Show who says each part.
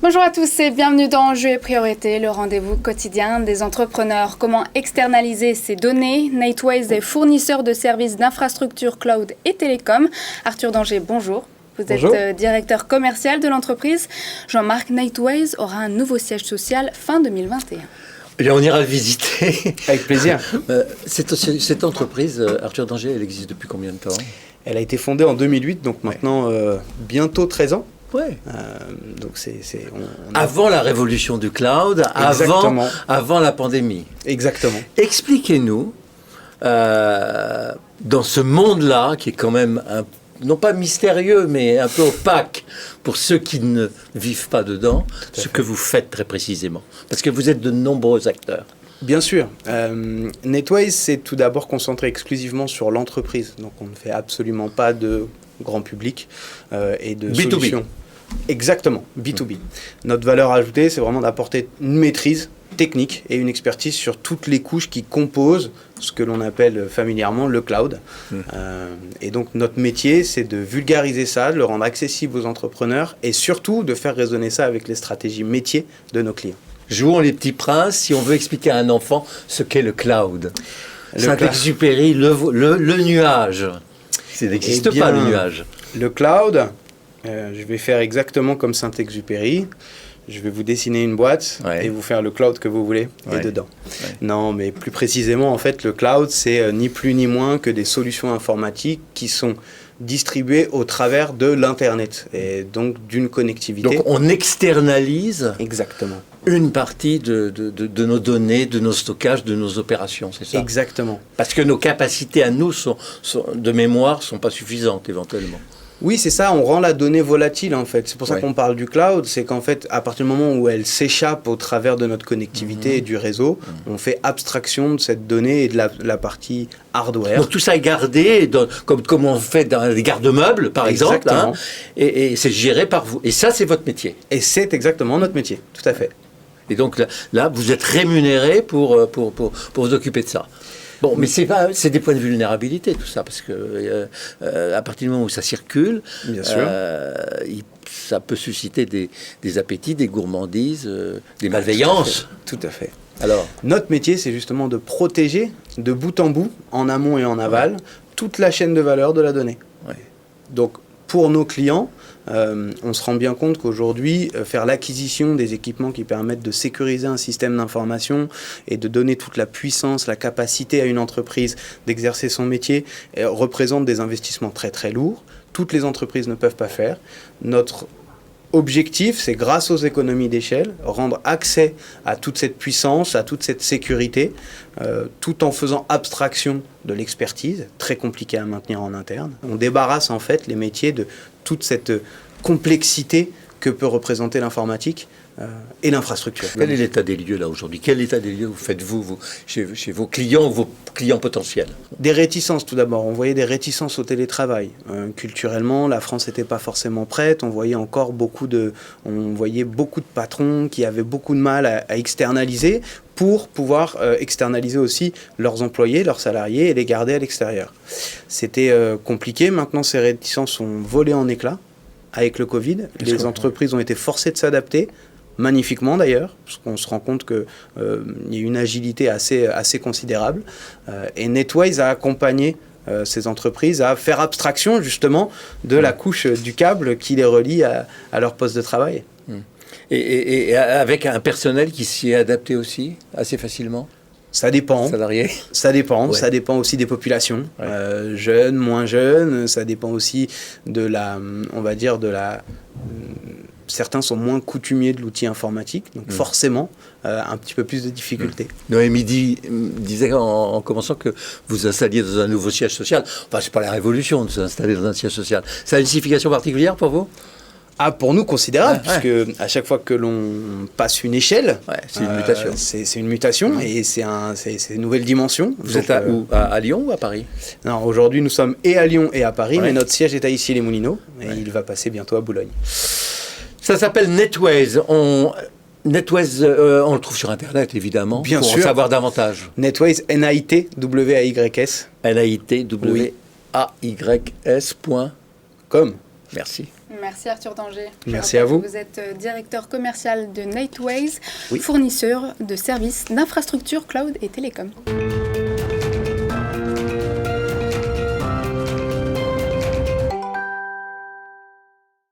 Speaker 1: Bonjour à tous et bienvenue dans Enjeux et Priorités, le rendez-vous quotidien des entrepreneurs. Comment externaliser ces données? Nateways est fournisseur de services d'infrastructure cloud et télécom. Arthur Danger, bonjour.
Speaker 2: Bonjour.
Speaker 1: Êtes directeur commercial de l'entreprise. Jean-Marc, Nateways aura un nouveau siège social fin 2021.
Speaker 3: Eh bien, on ira le visiter.
Speaker 2: Avec plaisir.
Speaker 3: Cette entreprise, Arthur Danger, elle existe depuis combien de temps?
Speaker 2: Elle a été fondée en 2008, donc maintenant bientôt 13 ans.
Speaker 3: Ouais.
Speaker 2: Donc
Speaker 3: Avant la révolution du cloud, avant la pandémie.
Speaker 2: Exactement.
Speaker 3: Expliquez-nous, dans ce monde-là, qui est quand même non pas mystérieux, mais un peu opaque pour ceux qui ne vivent pas dedans, ce que vous faites très précisément. Parce que vous êtes de nombreux acteurs.
Speaker 2: Bien sûr. Nateways, c'est tout d'abord concentré exclusivement sur l'entreprise. Donc on ne fait absolument pas de grand public et de
Speaker 3: B2B.
Speaker 2: solutions. Exactement, B2B. Notre valeur ajoutée, c'est vraiment d'apporter une maîtrise technique et une expertise sur toutes les couches qui composent ce que l'on appelle familièrement le cloud. Et donc notre métier, c'est de vulgariser ça, de le rendre accessible aux entrepreneurs et surtout de faire résonner ça avec les stratégies métiers de nos clients.
Speaker 3: Jouons les petits princes si on veut expliquer à un enfant ce qu'est le cloud. Saint-Exupéry, le nuage. Ça n'existe pas, le nuage.
Speaker 2: Le cloud, je vais faire exactement comme Saint-Exupéry. Je vais vous dessiner une boîte et vous faire le cloud que vous voulez et dedans. Non, mais plus précisément, en fait, le cloud, c'est ni plus ni moins que des solutions informatiques qui sont distribuées au travers de l'Internet et donc d'une connectivité.
Speaker 3: Donc on externalise
Speaker 2: exactement
Speaker 3: une partie de nos données, de nos stockages, de nos opérations, c'est ça?
Speaker 2: Exactement.
Speaker 3: Parce que nos capacités à nous de mémoire ne sont pas suffisantes éventuellement.
Speaker 2: Oui, c'est ça, on rend la donnée volatile en fait. C'est pour ça qu'on parle du cloud, c'est qu'en fait, à partir du moment où elle s'échappe au travers de notre connectivité et du réseau, on fait abstraction de cette donnée et de la partie hardware.
Speaker 3: Donc tout ça est gardé, comme on fait dans les garde-meubles par exemple, hein, et c'est géré par vous. Et ça, c'est votre métier.
Speaker 2: Et c'est exactement notre métier, tout à fait.
Speaker 3: Et donc là vous êtes rémunéré pour vous occuper de ça. Bon, mais c'est des points de vulnérabilité, tout ça, parce que à partir du moment où ça circule,
Speaker 2: bien sûr,
Speaker 3: ça peut susciter des appétits, des gourmandises, des malveillances.
Speaker 2: Tout à fait.
Speaker 3: Alors,
Speaker 2: notre métier, c'est justement de protéger de bout en bout, en amont et en aval, toute la chaîne de valeur de la donnée. Donc, pour nos clients, on se rend bien compte qu'aujourd'hui, faire l'acquisition des équipements qui permettent de sécuriser un système d'information et de donner toute la puissance, la capacité à une entreprise d'exercer son métier représente des investissements très très lourds. Toutes les entreprises ne peuvent pas faire. Notre objectif, c'est grâce aux économies d'échelle, rendre accès à toute cette puissance, à toute cette sécurité, tout en faisant abstraction de l'expertise, très compliquée à maintenir en interne. On débarrasse en fait les métiers de toute cette complexité que peut représenter l'informatique et l'infrastructure.
Speaker 3: Quel est l'état des lieux là aujourd'hui? Quel état des lieux faites-vous chez vos clients ou vos clients potentiels? Des
Speaker 2: réticences tout d'abord. On voyait des réticences au télétravail. Culturellement, la France n'était pas forcément prête. On voyait beaucoup de patrons qui avaient beaucoup de mal à externaliser pour pouvoir externaliser aussi leurs employés, leurs salariés et les garder à l'extérieur. C'était compliqué. Maintenant, ces réticences sont volées en éclats avec le Covid. Les entreprises ont été forcées de s'adapter. Magnifiquement d'ailleurs, parce qu'on se rend compte qu'il y a une agilité assez considérable. Et Nateways a accompagné ces entreprises à faire abstraction justement de la couche du câble qui les relie à leur poste de travail.
Speaker 3: Et avec un personnel qui s'y est adapté aussi assez facilement?
Speaker 2: Ça dépend.
Speaker 3: Salariés?
Speaker 2: Ça dépend. Ça dépend aussi des populations. Jeunes, moins jeunes. Ça dépend aussi de certains sont moins coutumiers de l'outil informatique, donc forcément, un petit peu plus de difficultés.
Speaker 3: Noémie disait en commençant que vous installiez dans un nouveau siège social. Enfin, c'est pas la révolution de s'installer dans un siège social. Ça a une signification particulière pour vous?
Speaker 2: Pour nous, considérable, puisque à chaque fois que l'on passe une échelle,
Speaker 3: c'est une mutation.
Speaker 2: C'est une mutation et c'est une nouvelle dimension.
Speaker 3: Vous êtes où? À Lyon ou à Paris?
Speaker 2: Non, aujourd'hui, nous sommes et à Lyon et à Paris, mais notre siège est à Issy-les-Moulineaux et il va passer bientôt à Boulogne.
Speaker 3: Ça s'appelle Nateways. Nateways, on le trouve sur Internet, évidemment,
Speaker 2: bien
Speaker 3: pour
Speaker 2: sûr.
Speaker 3: En savoir davantage.
Speaker 2: Nateways, N-A-I-T-W-A-Y-S.
Speaker 3: N-A-I-T-W-A-Y-S.com. Merci.
Speaker 1: Merci Arthur Danger.
Speaker 2: Merci à vous.
Speaker 1: Vous êtes directeur commercial de Nateways,
Speaker 2: Oui.
Speaker 1: fournisseur de services d'infrastructures cloud et télécom.